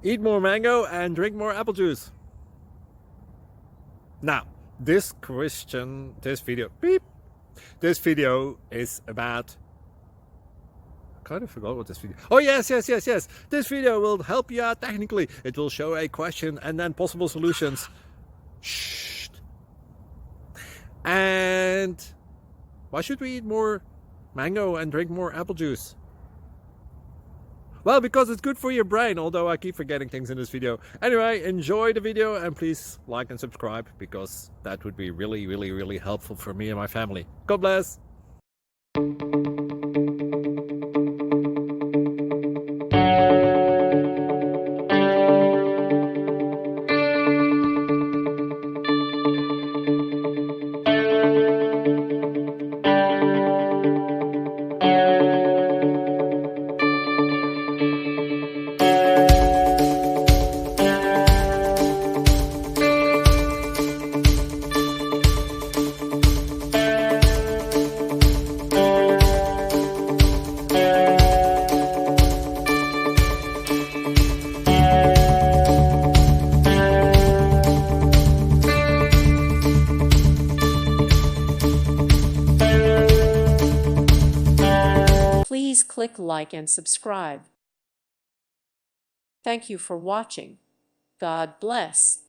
Eat more mango and drink more apple juice. Now, this video is about, I kind of forgot what this video. Oh yes. This video will help you out technically. It will show a question and then possible solutions. Shh. And why should we eat more mango and drink more apple juice? Well, because it's good for your brain, although I keep forgetting things in this video. Anyway, enjoy the video and please like and subscribe, because that would be really helpful for me and my family. God bless! Please click like and subscribe. Thank you for watching. God bless.